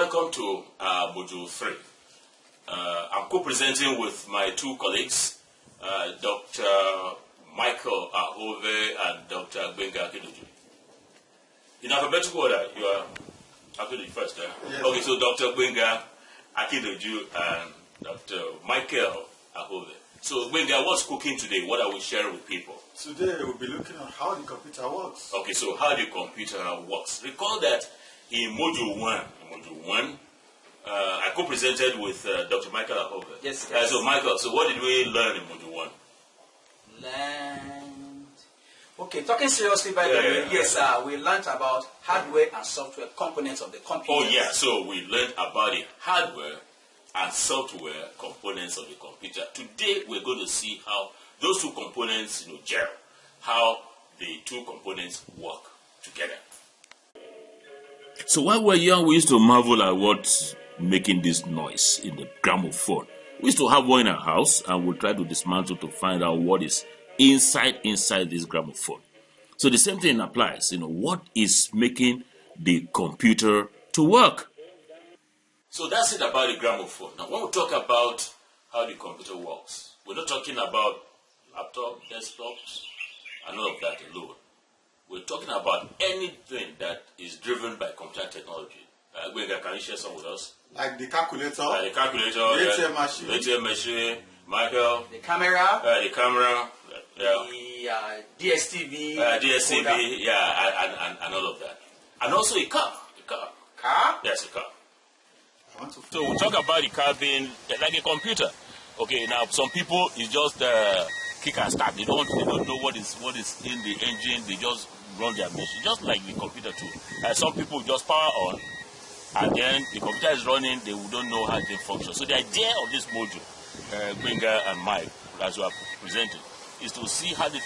welcome to Module 3. I'm co-presenting with my two colleagues, Dr. Michael Ahove and Dr. Gbenga Akindoju. In alphabetical order, you are Akindoju first. Yes. Okay, so Dr. Gbenga Akindoju and Dr. Michael Ahove. So Gbenga, what's cooking today? What are we sharing with people? Today we'll be looking at how the computer works. Okay, so how the computer works. Recall that in Module 1, I co-presented with Dr. Michael Ahove. Yes. So Michael, so what did we learn in Module 1? Okay, talking seriously, by the way, yes, we learned about hardware and software components of the computer. Oh yeah, so we learned about the hardware and software components of the computer. Today we're going to see how those two components, gel, how the two components work together. So while we were young, we used to marvel at what's making this noise in the gramophone. We used to have one in our house, and we'll try to dismantle to find out what is inside this gramophone. So the same thing applies. What is making the computer to work? So that's it about the gramophone. Now, when we talk about how the computer works, we're not talking about laptops, desktops, and all of that alone. We're talking about anything that is driven by computer technology. Gbenga, can you share some with us? Like the calculator, the ATM machine, ATM machine, Michael, the camera, the DSTV, and all of that. And also a car. Car? Yes, a car. So we'll talk about the car being like a computer. Okay, now some people is just kick and start. They don't know what is in the engine. They just run their machine, just like the computer too. Some people just power on, and then the computer is running. They don't know how it functions. So the idea of this module, Gbenga and Mike, as we are presenting, is to see how the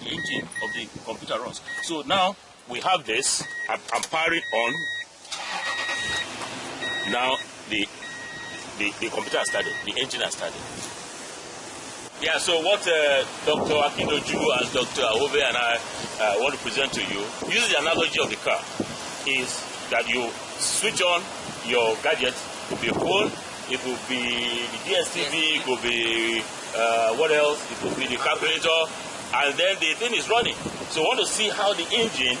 engine of the computer runs. So now we have this. I'm powering on. Now the computer has started. The engine has started. Yeah, so what Dr. Akindoju and Dr. Ahove and I want to present to you, using the analogy of the car, is that you switch on your gadget. It could be a phone, it could be the DSTV, it could be what else? It could be the calculator, and then the thing is running. So we want to see how the engine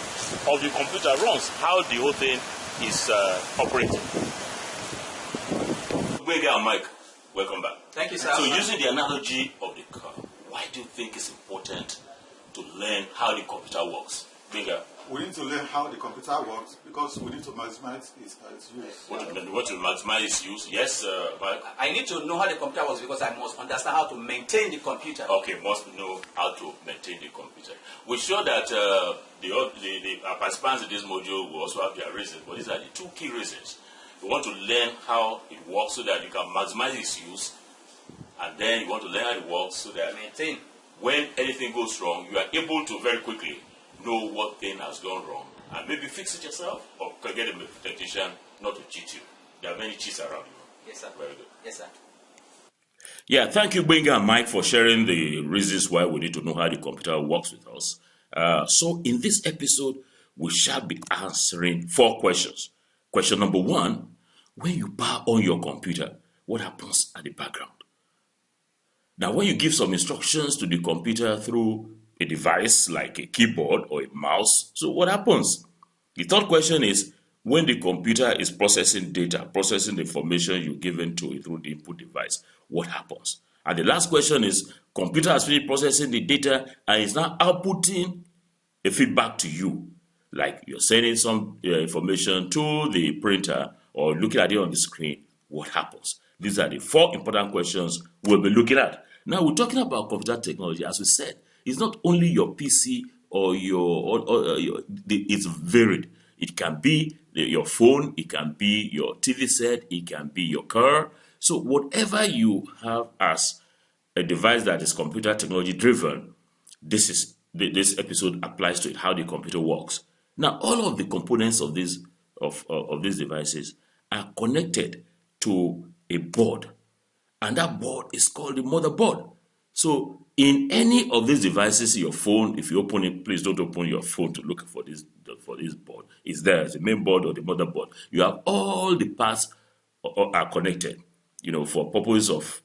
of the computer runs, how the whole thing is operating. Gbenga and Mike, welcome back. Thank you, sir. So using the analogy of the car, why do you think it's important to learn how the computer works? Gbenga? We need to learn how the computer works because we need to maximize its use. What to maximize its use? Yes, Mike? I need to know how the computer works because I must understand how to maintain the computer. Okay, must know how to maintain the computer. We're sure that the participants in this module will also have their reasons, but these are the two key reasons. You want to learn how it works so that you can maximize its use, and then you want to learn how it works so that when anything goes wrong, you are able to very quickly know what thing has gone wrong and maybe fix it yourself or get a technician not to cheat you. There are many cheats around you. Yes, sir. Very good. Yes, sir. Yeah, thank you, Gbenga and Mike, for sharing the reasons why we need to know how the computer works with us. So in this episode, we shall be answering 4 questions. Question number 1, when you power on your computer, what happens at the background? Now, when you give some instructions to the computer through a device like a keyboard or a mouse, so what happens? The third question is, when the computer is processing data, processing the information you've given to it through the input device, what happens? And the last question is, computer has finished processing the data and is now outputting a feedback to you. Like you're sending some information to the printer or looking at it on the screen, what happens? These are the 4 important questions we'll be looking at. Now, we're talking about computer technology. As we said, it's not only your PC or it's varied. It can be your phone, it can be your TV set, it can be your car. So whatever you have as a device that is computer technology driven, this episode applies to it, how the computer works. Now, all of the components of these devices are connected to a board, and that board is called the motherboard. So in any of these devices, your phone, if you open it, please don't open your phone to look for this board. It's there, the main board or the motherboard. You have all the parts are connected, for purpose of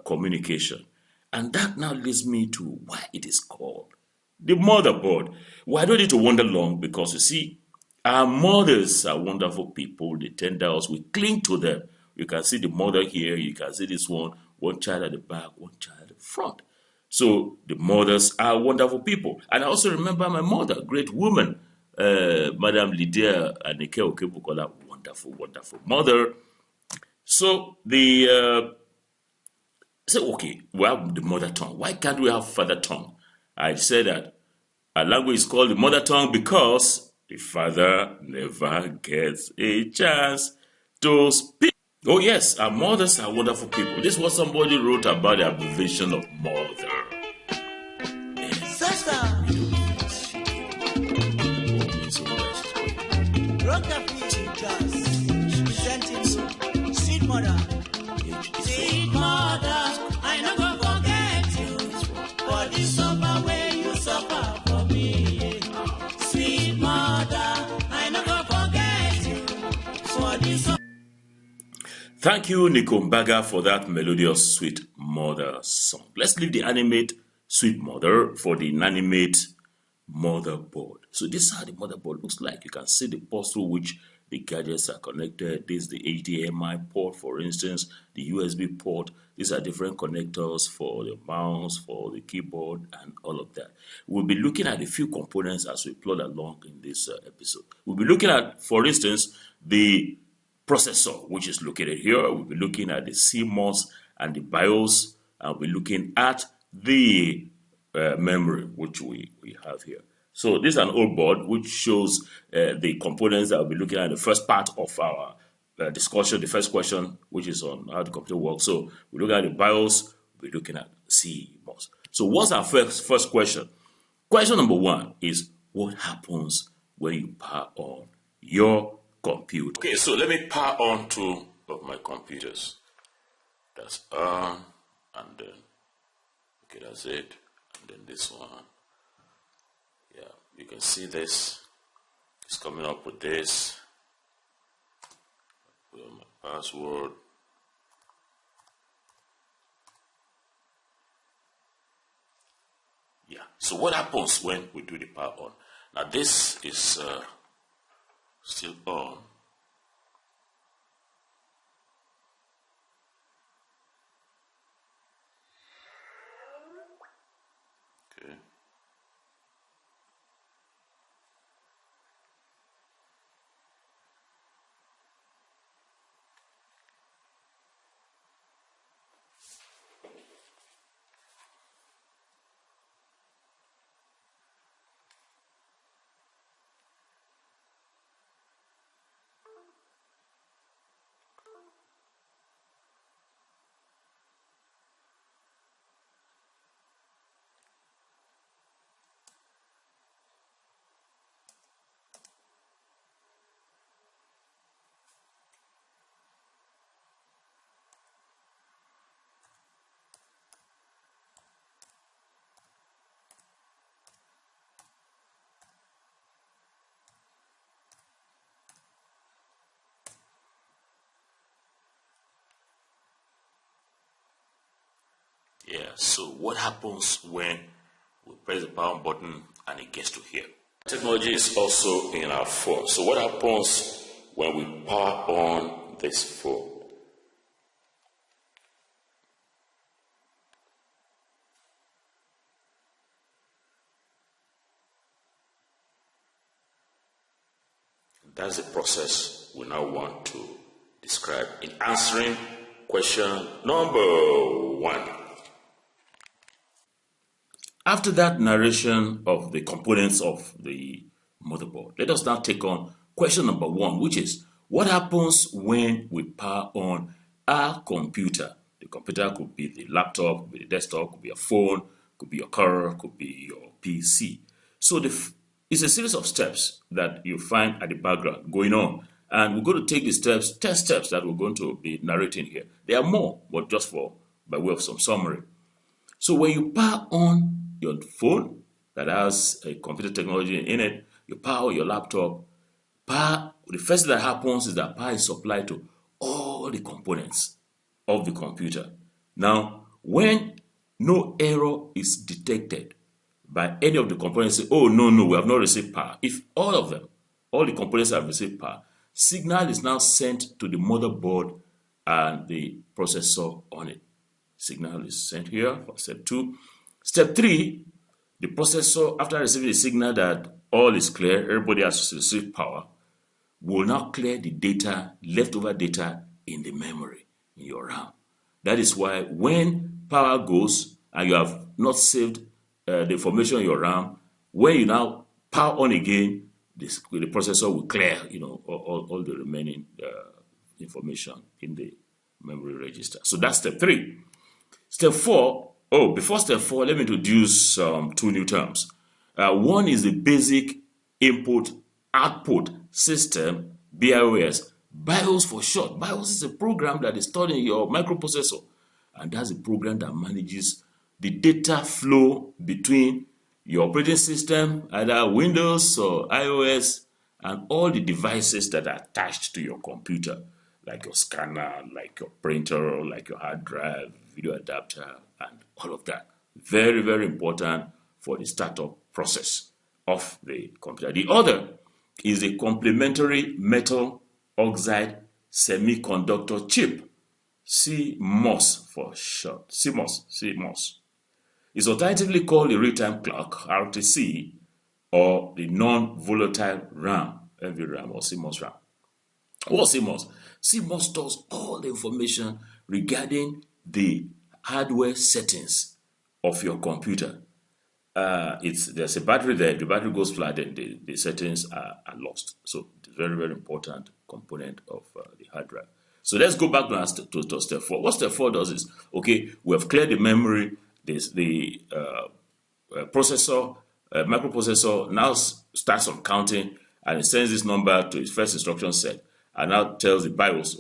communication. And that now leads me to why it is called the motherboard. Well, I don't need to wonder long, because you see, our mothers are wonderful people. They tender us. We cling to them. You can see the mother here. You can see this one child at the back, one child at the front. So the mothers are wonderful people. And I also remember my mother, great woman, Madam Lydia Anike Okebukola, wonderful, wonderful mother. So the say, okay, we have the mother tongue. Why can't we have father tongue? I said that our language is called the mother tongue because the father never gets a chance to speak. Oh yes, our mothers are wonderful people. This is what somebody wrote about the abbreviation of mother. Sweet mother, I never forget you for the suffer way you suffer for me. Sweet mother, I never forget you for the suffer. Thank you, Nikombaga, for that melodious Sweet Mother song. Let's leave the animate Sweet Mother for the inanimate motherboard. So this is how the motherboard looks like. You can see the ports through which the gadgets are connected. This is the HDMI port, for instance, the USB port. These are different connectors for the mouse, for the keyboard, and all of that. We'll be looking at a few components as we plod along in this episode. We'll be looking at, for instance, the processor, which is located here. We'll be looking at the CMOS and the BIOS, and we'll be looking at the memory, which we have here. So this is an old board which shows the components that we'll be looking at in the first part of our discussion, the first question, which is on how the computer works. So we look at the BIOS, we're looking at CMOS. So what's our first question? Question number one is, what happens when you power on your computer? Okay, so let me power on two of my computers. That's on, and then, okay, that's it. And then this one. Yeah, you can see this. It's coming up with this. Put on my password. Yeah, so what happens when we do the power on? Now this is still on. Okay. Yeah, so what happens when we press the power button and it gets to here? Technology is also in our phone. So what happens when we power on this phone? That's the process we now want to describe in answering question number one. After that narration of the components of the motherboard, let us now take on question number one, which is, what happens when we power on our computer? The computer could be the laptop, could be the desktop, could be a phone, could be your car, could be your PC. So it's a series of steps that you find at the background going on. And we're going to take the steps, 10 steps that we're going to be narrating here. There are more, but just by way of some summary. So when you power on your phone that has a computer technology in it, you power your laptop, the first thing that happens is that power is supplied to all the components of the computer. Now, when no error is detected by any of the components, say, oh, no, we have not received power. If all of them, all the components have received power, signal is now sent to the motherboard and the processor on it. Signal is sent here for step 2. Step 3, the processor, after receiving the signal that all is clear, everybody has received power, will now clear the data, leftover data in the memory, in your RAM. That is why when power goes and you have not saved the information in your RAM, when you now power on again, the processor will clear, all the remaining information in the memory register. So that's step 3. Step 4, before step 4, let me introduce 2 new terms. One is the basic input-output system, BIOS. BIOS for short. BIOS is a program that is stored in your microprocessor, and that's a program that manages the data flow between your operating system, either Windows or iOS, and all the devices that are attached to your computer, like your scanner, like your printer, like your hard drive, video adapter, and all of that. Very, very important for the startup process of the computer. The other is a complementary metal oxide semiconductor chip, CMOS for short. CMOS. It's alternatively called the real-time clock, RTC, or the non-volatile RAM, NVRAM, or CMOS RAM. What's CMOS? CMOS stores all the information regarding the hardware settings of your computer. There's a battery there. The battery goes flat, and the settings are lost. So it's a very, very important component of the hard drive. So let's go back to step 4. What step 4 does is, we have cleared the memory. There's the processor, microprocessor now starts on counting, and it sends this number to its first instruction set, and now tells the BIOS,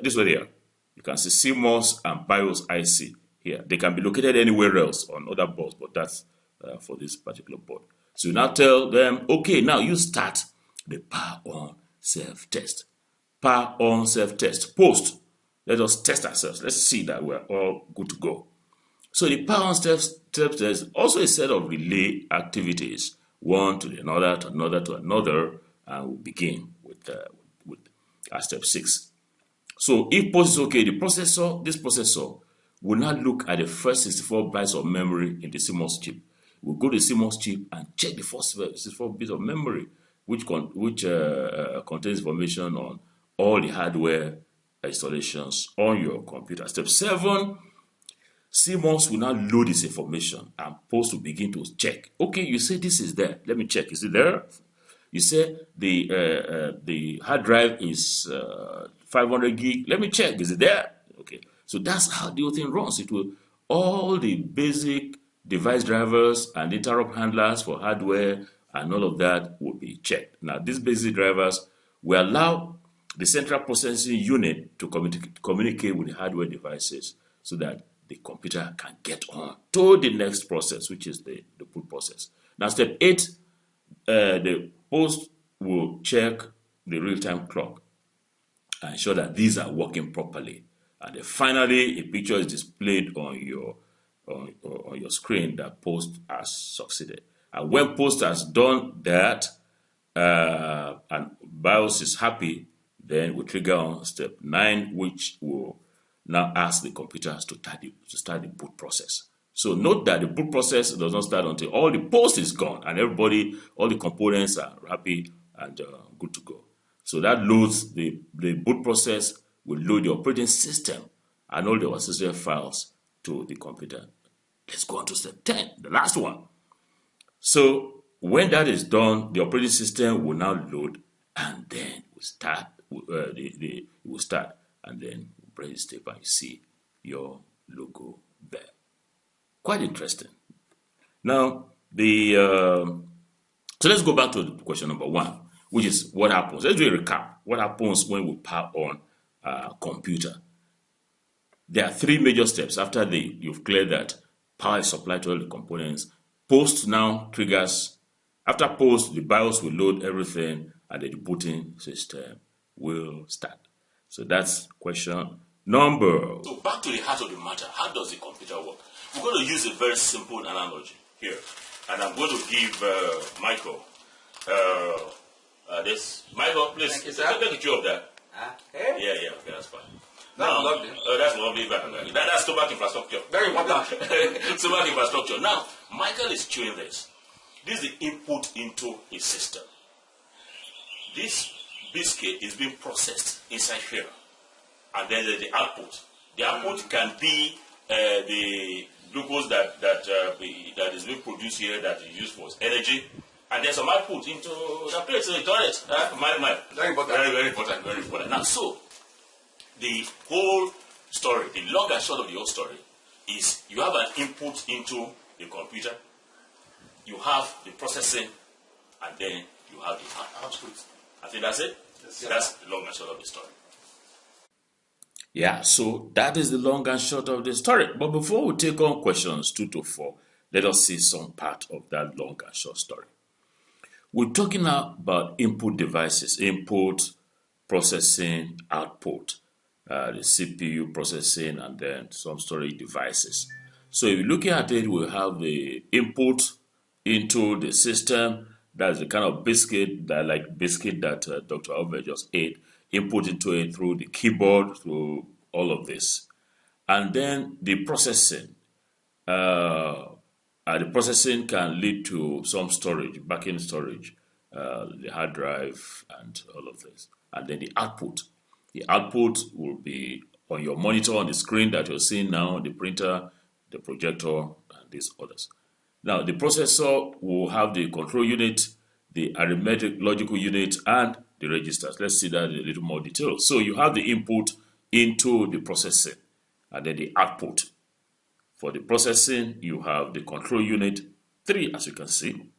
this way there. You can see CMOS and BIOS IC here. They can be located anywhere else on other boards, but that's for this particular board. So you now tell them, now you start the power on self-test. Power on self-test. Post. Let us test ourselves. Let's see that we're all good to go. So the power on self-test is also a set of relay activities, one to another, to another, to another, and we'll begin with step 6. So if post is okay, this processor will now look at the first 64 bytes of memory in the CMOS chip. We'll go to the CMOS chip and check the first 64 bits of memory, which contains information on all the hardware installations on your computer. Step 7, CMOS will now load this information, and post will begin to check. You say this is there. Let me check. Is it there? You say the hard drive is 500 gig. Let me check. Is it there? So that's how the whole thing runs. It will all the basic device drivers and interrupt handlers for hardware and all of that will be checked. Now, these basic drivers will allow the central processing unit to communicate with the hardware devices so that the computer can get on to the next process, which is the boot process. Now, step 8, the post will check the real-time clock and ensure that these are working properly. And then finally, a picture is displayed on your screen that post has succeeded. And when post has done that and BIOS is happy, then we trigger on step 9, which will now ask the computers to start the boot process. So note that the boot process does not start until all the post is gone and all the components are happy and good to go. So that loads the boot process will load the operating system and all the associated files to the computer. Let's go on to step 10, the last one. So when that is done, the operating system will now load, and then will start. It will start, and then press the step, and you see your logo there. Quite interesting. Now so let's go back to question number 1, which is what happens. Let's do a recap. What happens when we power on a computer? There are 3 major steps after you've cleared that Power is supplied to all the components. Post now triggers. After post, the BIOS will load everything and then the booting system will start. So that's question number. So back to the heart of the matter. How does the computer work? We're going to use a very simple analogy here. And I'm going to give Michael this. Michael, please take a picture of that. Hey? Yeah, okay, that's fine. That's lovely. That's lovely. That's stomach infrastructure. Very important. Stomach infrastructure. Now, Michael is chewing this. This is the input into a system. This biscuit is being processed inside here. And then there's the output. The output can be the glucose that is being produced here that is used for energy. And there's some output into the place, so the toilet. Very important. Very important, very important. Now, so, the whole story, the long and short of the whole story, is you have an input into the computer, you have the processing, and then you have the output. I think that's it. Yes. That's the long and short of the story. Yeah, so that is the long and short of the story. But before we take on questions 2 to 4, let us see some part of that long and short story. We're talking now about input devices, input, processing, output, the CPU processing, and then some storage devices. So if you're looking at it, we have the input into the system. That's the kind of biscuit that Dr. Albert just ate. Input into it through the keyboard, through all of this. And then the processing. The processing can lead to some storage, back-end storage, the hard drive, and all of this. And then the output. The output will be on your monitor, on the screen that you're seeing now, the printer, the projector, and these others. Now, the processor will have the control unit, the arithmetic logical unit, and the registers. Let's see that in a little more detail. So you have the input into the processing, and then the output. For the processing, you have the control unit 3, as you can see,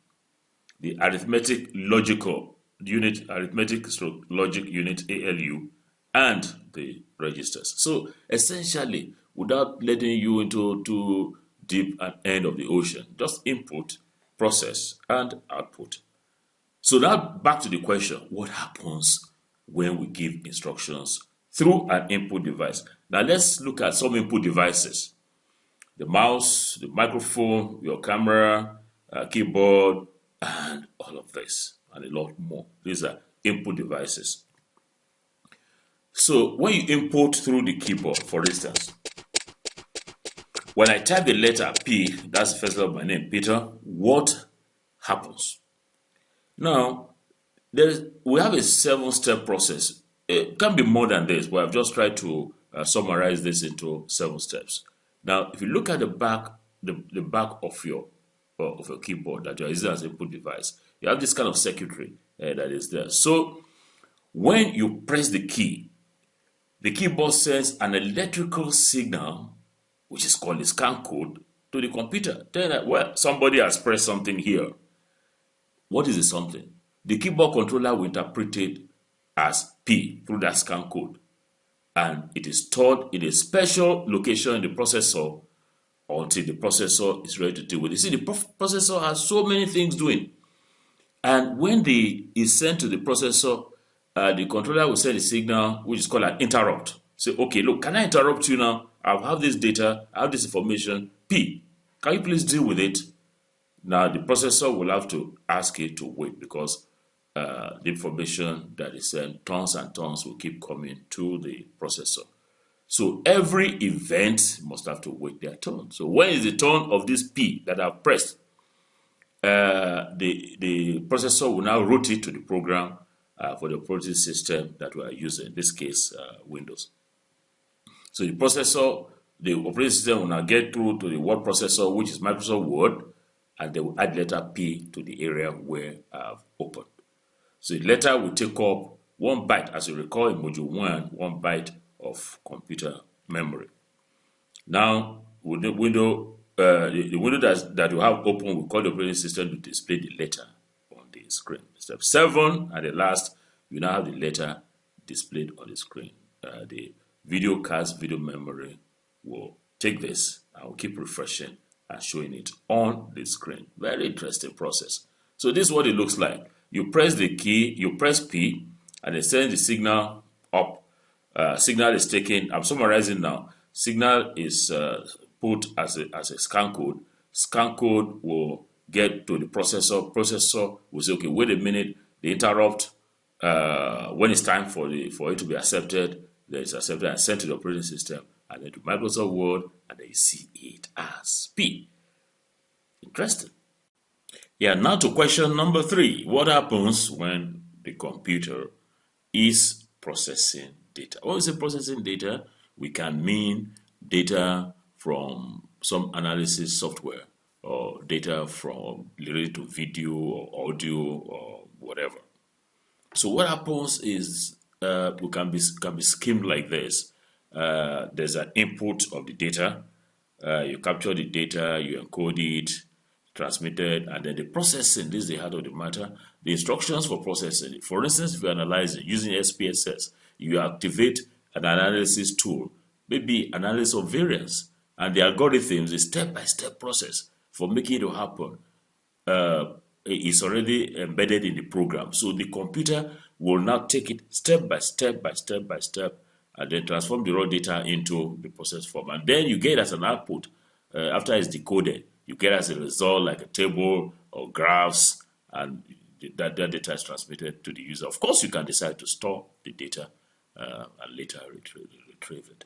the arithmetic logical unit, arithmetic logic unit ALU, and the registers. So essentially, without letting you into too deep an end of the ocean, just input, process, and output. So now back to the question, what happens when we give instructions through an input device? Now let's look at some input devices. The mouse, the microphone, your camera, keyboard, and all of this, and a lot more. These are input devices. So when you input through the keyboard, for instance, when I type the letter P, that's the first letter of my name, Peter, what happens? Now, we have a 7-step process. It can be more than this, but I've just tried to summarize this into 7 steps. Now, if you look at the back of your keyboard that you're using as an input device, you have this kind of circuitry that is there. So, when you press the key, the keyboard sends an electrical signal, which is called a scan code, to the computer. Telling that, well, somebody has pressed something here. What is the something? The keyboard controller will interpret it as P through that scan code. And it is stored in a special location in the processor until the processor is ready to deal with it. See, the processor has so many things doing. And when is sent to the processor, the controller will send a signal, which is called an interrupt. Say, okay, look, can I interrupt you now? I have this data, I have this information, P. Can you please deal with it? Now, the processor will have to ask it to wait because the information that is sent, tons and tons, will keep coming to the processor. So every event must have to wait their turn. So when is the turn of this P that I've pressed? The processor will now route it to the program for the operating system that we are using, in this case, Windows. So the processor, the operating system will now get through to the word processor, which is Microsoft Word, and they will add letter P to the area where I've opened. So the letter will take up 1 byte, as you recall in module 1, 1 byte of computer memory. Now, with the window that you have open, we call the operating system to display the letter on the screen. Step 7, and the last, you now have the letter displayed on the screen. The video card's video memory will take this and will keep refreshing and showing it on the screen. Very interesting process. So this is what it looks like. You press the key, you press P, and it sends the signal up. Signal is taken. I'm summarizing now. Signal is put as a scan code. Scan code will get to the processor. Processor will say, okay, wait a minute. They interrupt. When it's time for it to be accepted, then it's accepted and sent to the operating system, and then to Microsoft Word, and then you see it as P. Interesting. Yeah, now to question number 3. What happens when the computer is processing data? When we say processing data, we can mean data from some analysis software or data from related to video or audio or whatever. So what happens is we can be schemed like this. There's an input of the data. You capture the data, you encode it, transmit it, and then the processing. This is the heart of the matter. The instructions for processing. For instance, if you're analyzing using SPSS, you activate an analysis tool, maybe analysis of variance, and the algorithms, the step-by-step process for making it to happen is already embedded in the program. So the computer will now take it step by step, and then transform the raw data into the process form. And then you get as an output, after it's decoded, you get as a result like a table or graphs, and that data is transmitted to the user. Of course, you can decide to store the data and later retrieve it.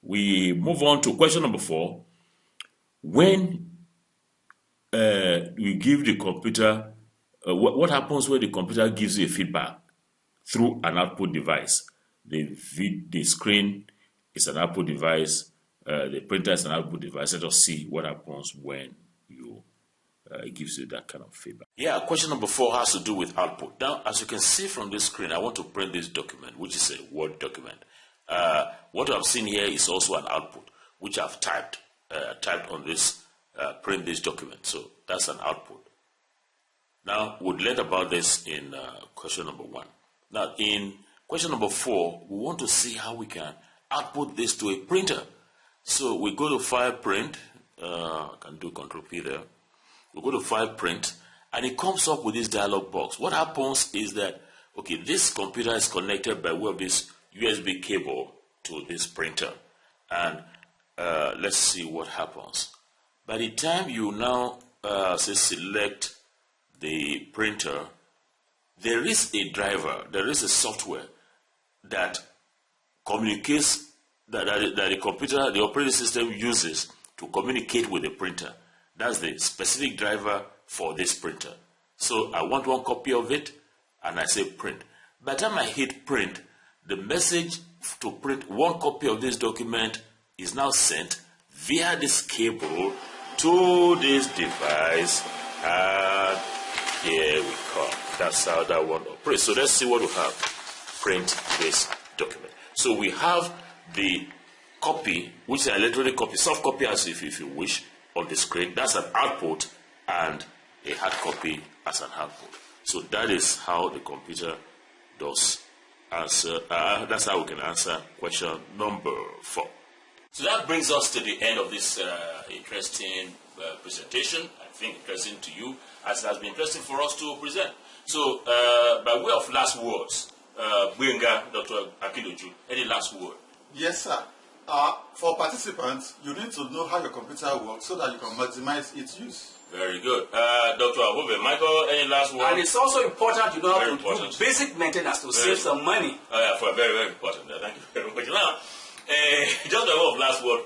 We move on to question number 4. When we give the computer, what happens when the computer gives you a feedback through an output device? The screen is an output device, the printer is an output device. Let us see what happens when you it gives you that kind of feedback. Yeah, question number 4 has to do with output. Now, as you can see from this screen, I want to print this document, which is a Word document. What I've seen here is also an output, which I've typed on this, print this document. So that's an output. Now, we'll learn about this in question number 1. Now, in question number 4, we want to see how we can output this to a printer. So we go to File, Print. I can do Control P there. We go to File, Print, and it comes up with this dialog box. What happens is that, okay, this computer is connected by way of this USB cable to this printer. And let's see what happens. By the time you now say select the printer, there is a driver, there is a software that communicates, that the computer, the operating system uses to communicate with the printer. That's the specific driver for this printer. So I want one copy of it, and I say print. By the time I hit print, the message to print one copy of this document is now sent via this cable to this device, and here we come. That's how that one operates. So let's see what we have. Print this document. So we have the copy, which is an electronic copy, soft copy as if you wish, on the screen. That's an output, and a hard copy as an output. So that is how the computer does answer. That's how we can answer question number 4. So that brings us to the end of this interesting presentation. I think interesting to you, as it has been interesting for us to present. So, by way of last words, Benga, Dr. Akidoju, any last word? Yes, sir. For participants, you need to know how your computer works so that you can maximize its use. Very good. Dr. Abube, Michael, any last word? And it's also important to know how to do basic maintenance to save some money. Yeah, for very, very important. Thank you very much. Now, just a word of last word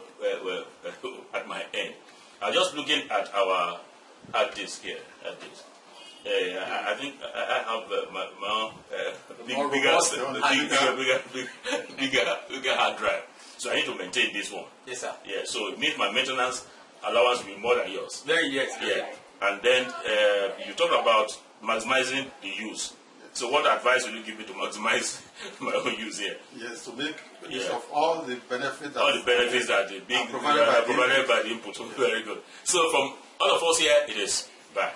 at my end. I'm just looking at our hard disk here. I think I have bigger hard drive. So I need to maintain this one. Yes, sir. Yeah, so it means my maintenance allowance will be more than yours. Very yes. Yeah. And then you talk about maximizing the use. So what advice will you give me to maximize my own use here? Yes, to make use of all the benefits that the big provided by the input. Very good. So from all of us here, it is bye.